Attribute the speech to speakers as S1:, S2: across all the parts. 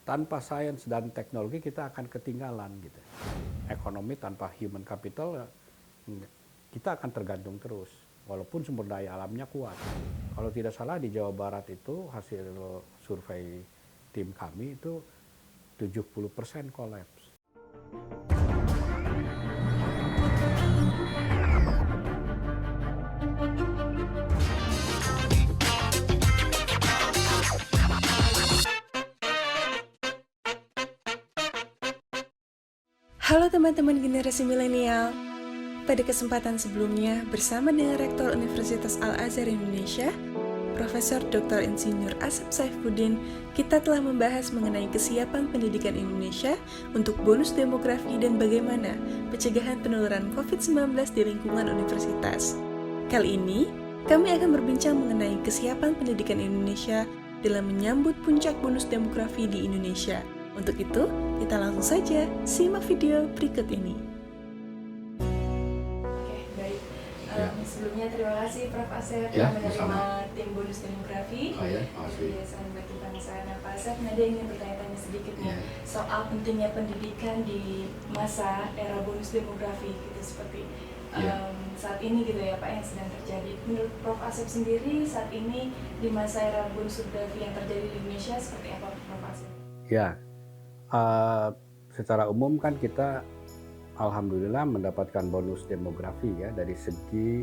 S1: tanpa sains dan teknologi kita akan ketinggalan gitu. Ekonomi tanpa human capital kita akan tergantung terus, walaupun sumber daya alamnya kuat. Kalau tidak salah di Jawa Barat itu hasil survei tim kami itu 70% kolaps.
S2: Halo teman-teman generasi milenial. Pada kesempatan sebelumnya, bersama dengan Rektor Universitas Al-Azhar Indonesia, Profesor Dr. Insinyur Asep Saifuddin, kita telah membahas mengenai kesiapan pendidikan Indonesia untuk bonus demografi dan bagaimana pencegahan penularan COVID-19 di lingkungan universitas. Kali ini, kami akan berbincang mengenai kesiapan pendidikan Indonesia dalam menyambut puncak bonus demografi di Indonesia. Untuk itu, kita langsung saja simak video berikut ini. Oke, baik. Sebelumnya terima kasih Prof. Asep telah menerima tim bonus demografi dari Yayasan Bagi Bangsa. Nah, Pak Asep, Nada ingin bertanya-tanya sedikit nih soal pentingnya pendidikan di masa era bonus demografi gitu, seperti saat ini gitu ya Pak, yang sedang terjadi. Menurut Prof. Asep sendiri, saat ini di masa era bonus demografi yang terjadi di Indonesia seperti apa Prof. Asep?
S1: Ya, secara umum kan kita alhamdulillah mendapatkan bonus demografi ya dari segi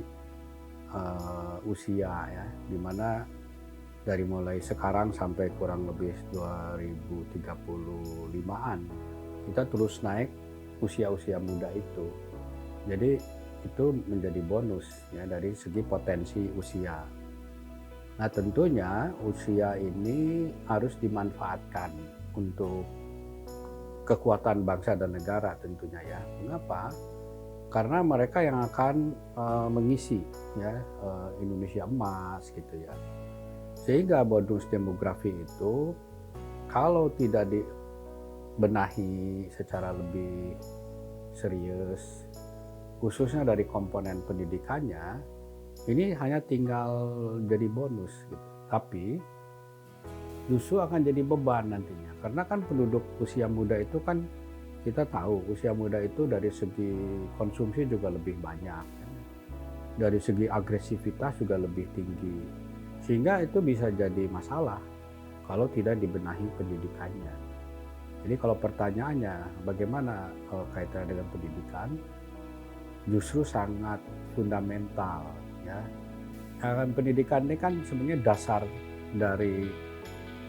S1: usia ya, dimana dari mulai sekarang sampai kurang lebih 2035-an kita terus naik usia-usia muda itu. Jadi itu menjadi bonus ya dari segi potensi usia. Nah, tentunya usia ini harus dimanfaatkan untuk kekuatan bangsa dan negara tentunya ya. Mengapa? Karena mereka yang akan mengisi ya Indonesia emas gitu ya. Sehingga bonus demografi itu kalau tidak dibenahi secara lebih serius, khususnya dari komponen pendidikannya, ini hanya tinggal jadi bonus gitu. Tapi justru akan jadi beban nantinya. Karena kan penduduk usia muda itu kan kita tahu usia muda itu dari segi konsumsi juga lebih banyak. Dari segi agresivitas juga lebih tinggi. Sehingga itu bisa jadi masalah kalau tidak dibenahi pendidikannya. Jadi kalau pertanyaannya bagaimana kaitannya dengan pendidikan, justru sangat fundamental ya. Pendidikan ini kan sebenarnya dasar dari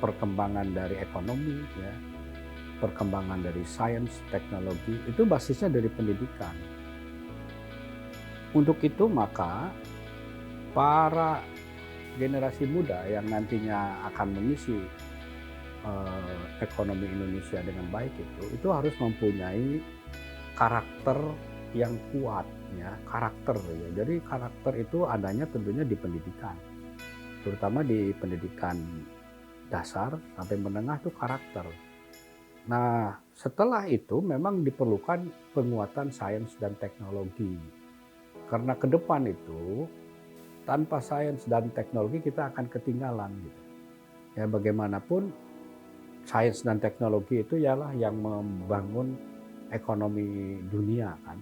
S1: perkembangan dari ekonomi ya, perkembangan dari sains, teknologi, itu basisnya dari pendidikan. Untuk itu maka para generasi muda yang nantinya akan mengisi ekonomi Indonesia dengan baik itu harus mempunyai karakter yang kuat ya, karakter ya. Jadi karakter itu adanya tentunya di pendidikan, terutama di pendidikan dasar sampai menengah itu karakter. Nah, setelah itu memang diperlukan penguatan sains dan teknologi. Karena ke depan itu tanpa sains dan teknologi kita akan ketinggalan gitu. Ya bagaimanapun sains dan teknologi itu ialah yang membangun ekonomi dunia kan.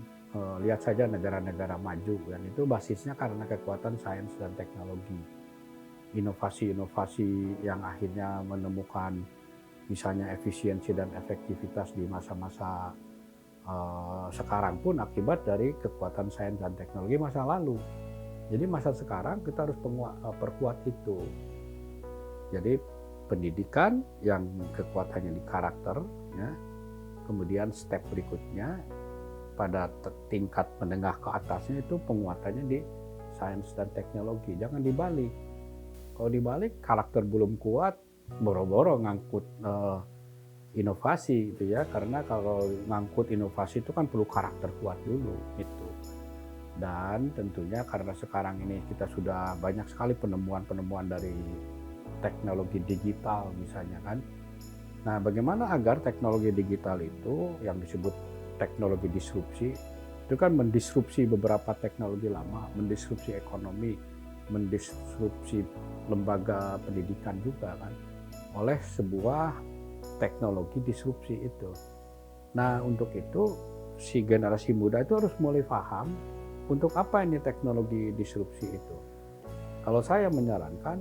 S1: Lihat saja negara-negara maju kan, itu basisnya karena kekuatan sains dan teknologi. Inovasi-inovasi yang akhirnya menemukan misalnya efisiensi dan efektivitas di masa-masa sekarang pun akibat dari kekuatan sains dan teknologi masa lalu. Jadi masa sekarang kita harus perkuat itu. Jadi pendidikan yang kekuatannya di karakter, ya. Kemudian step berikutnya pada tingkat menengah ke atasnya itu penguatannya di sains dan teknologi. Jangan dibalik. Kalau dibalik karakter belum kuat, boro-boro ngangkut inovasi gitu ya, karena kalau ngangkut inovasi itu kan perlu karakter kuat dulu itu. Dan tentunya karena sekarang ini kita sudah banyak sekali penemuan-penemuan dari teknologi digital misalnya kan. Nah, bagaimana agar teknologi digital itu yang disebut teknologi disrupsi itu kan mendisrupsi beberapa teknologi lama, mendisrupsi ekonomi, mendisrupsi lembaga pendidikan juga kan, oleh sebuah teknologi disrupsi itu. Nah, untuk itu si generasi muda itu harus mulai paham untuk apa ini teknologi disrupsi itu. Kalau saya menyarankan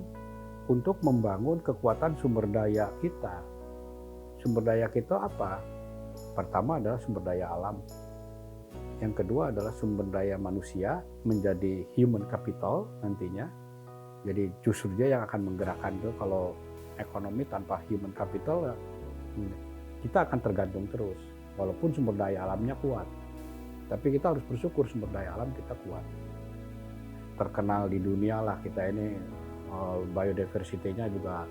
S1: untuk membangun kekuatan sumber daya kita. Sumber daya kita apa? Pertama adalah sumber daya alam. Yang kedua adalah sumber daya manusia menjadi human capital nantinya. Jadi justru dia yang akan menggerakkan itu. Kalau ekonomi tanpa human capital kita akan tergantung terus. Walaupun sumber daya alamnya kuat. Tapi kita harus bersyukur sumber daya alam kita kuat. Terkenal di dunia lah kita ini, biodiversity-nya juga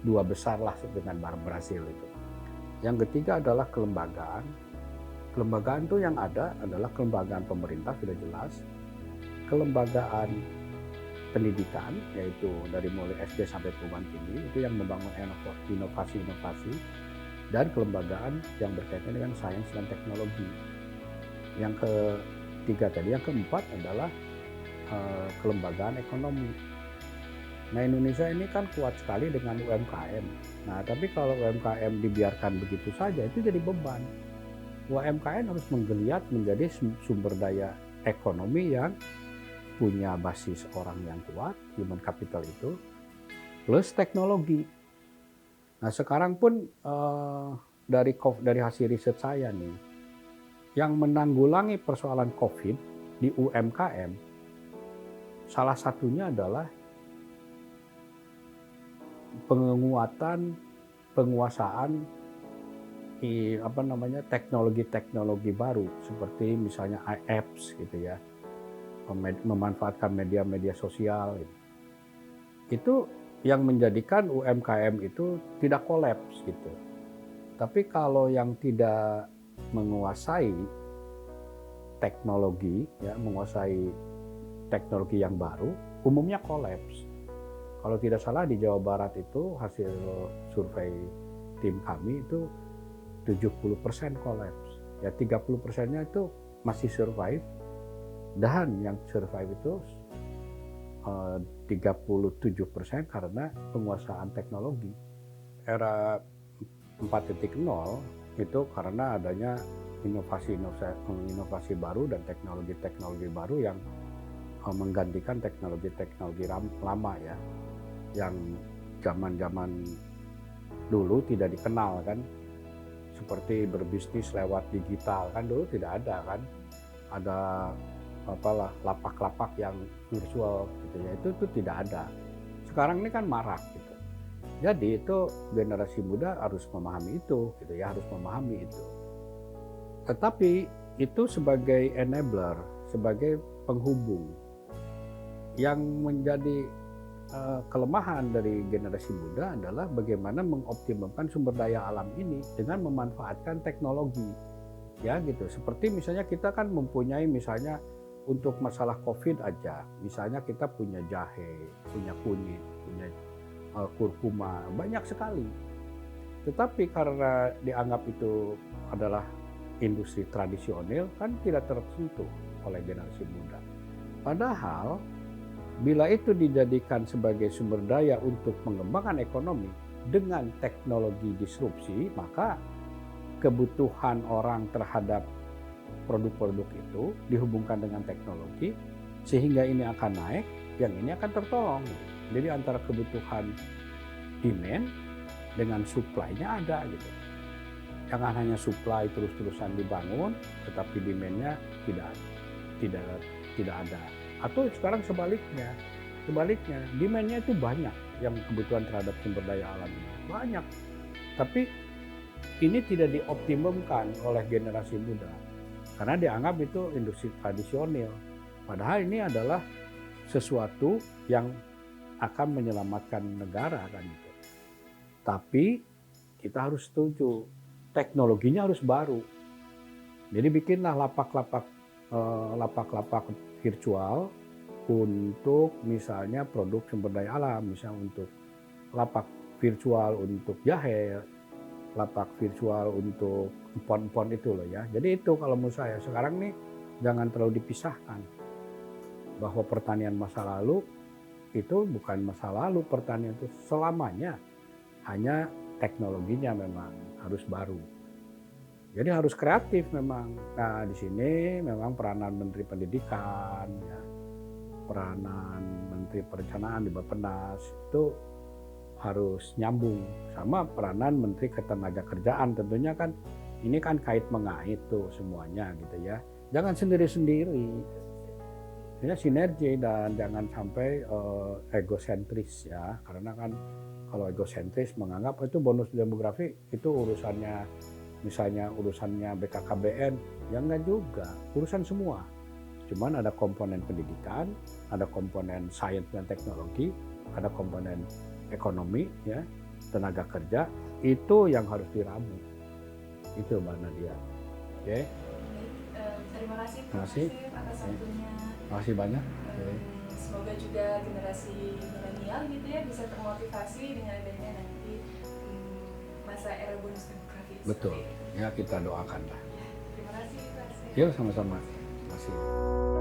S1: 2 besar lah dengan Brasil itu. Yang ketiga adalah kelembagaan. Kelembagaan itu yang ada adalah kelembagaan pemerintah sudah jelas. Kelembagaan pendidikan, yaitu dari mulai SD sampai perguruan tinggi, itu yang membangun inovasi-inovasi, dan kelembagaan yang berkaitan dengan sains dan teknologi. Yang ketiga tadi, yang keempat adalah kelembagaan ekonomi. Nah, Indonesia ini kan kuat sekali dengan UMKM. Nah, tapi kalau UMKM dibiarkan begitu saja itu jadi beban. UMKM harus menggeliat menjadi sumber daya ekonomi yang punya basis orang yang kuat, human capital itu, plus teknologi. Nah, sekarang pun dari hasil riset saya nih, yang menanggulangi persoalan COVID di UMKM, salah satunya adalah penguasaan teknologi baru seperti misalnya apps gitu ya, memanfaatkan media-media sosial gitu. Itu yang menjadikan UMKM itu tidak kolaps gitu. Tapi kalau yang tidak menguasai teknologi yang baru, umumnya kolaps. Kalau tidak salah di Jawa Barat itu hasil survei tim kami itu 70% kolaps. Ya 30%-nya itu masih survive, dan yang survive itu 37% karena penguasaan teknologi. Era 4.0 itu karena adanya inovasi baru dan teknologi baru yang menggantikan teknologi lama ya, yang zaman dulu tidak dikenal kan, seperti berbisnis lewat digital kan dulu tidak ada kan, ada lapak-lapak yang virtual gitu ya, itu tidak ada. Sekarang ini kan marak gitu. Jadi itu generasi muda harus memahami itu gitu ya, harus memahami itu. Tetapi itu sebagai enabler, sebagai penghubung. Yang menjadi kelemahan dari generasi muda adalah bagaimana mengoptimalkan sumber daya alam ini dengan memanfaatkan teknologi. Ya gitu, seperti misalnya kita kan mempunyai misalnya untuk masalah COVID aja, misalnya kita punya jahe, punya kunyit, punya kurkuma, banyak sekali. Tetapi karena dianggap itu adalah industri tradisional, kan tidak tersentuh oleh generasi muda. Padahal, bila itu dijadikan sebagai sumber daya untuk mengembangkan ekonomi dengan teknologi disrupsi, maka kebutuhan orang terhadap produk-produk itu dihubungkan dengan teknologi, sehingga ini akan naik, yang ini akan tertolong. Jadi antara kebutuhan demand dengan supply-nya ada gitu. Jangan hanya supply terus-terusan dibangun, tetapi demand-nya tidak ada. Atau sekarang sebaliknya, demand-nya itu banyak, yang kebutuhan terhadap sumber daya alam ini banyak, tapi ini tidak dioptimumkan oleh generasi muda karena dianggap itu industri tradisional. Padahal ini adalah sesuatu yang akan menyelamatkan negara kan itu. Tapi kita harus setuju, teknologinya harus baru. Jadi bikinlah lapak-lapak virtual untuk misalnya produk sumber daya alam, misalnya untuk lapak virtual untuk jahe, lapak virtual untuk empon-empon itu loh ya. Jadi itu kalau menurut saya sekarang nih jangan terlalu dipisahkan, bahwa pertanian masa lalu itu bukan masa lalu, pertanian itu selamanya hanya teknologinya memang harus baru. Jadi harus kreatif memang. Nah di sini memang peranan Menteri Pendidikan, ya, peranan Menteri Perencanaan di Bappenas itu harus nyambung sama peranan Menteri Ketenagakerjaan. Tentunya kan ini kan kait mengait tuh semuanya gitu ya. Jangan sendiri-sendiri, ya sinergi dan jangan sampai egosentris ya. Karena kan kalau egosentris menganggap itu bonus demografi itu urusannya, misalnya urusannya BKKBN, ya enggak juga, urusan semua. Cuman ada komponen pendidikan, ada komponen sains dan teknologi, ada komponen ekonomi, ya, tenaga kerja, itu yang harus diramu. Itu Mbak Nadia. Oke.
S2: Terima kasih
S1: Terima kasih.
S2: Profesor atas waktunya.
S1: Terima kasih banyak. Oke.
S2: Semoga juga generasi milenial gitu ya bisa termotivasi dengan adanya nanti masa era bonus demografi.
S1: Betul. Ya kita doakan lah.
S2: Ya, terima kasih Pak.
S1: Yuk sama-sama. Terima kasih.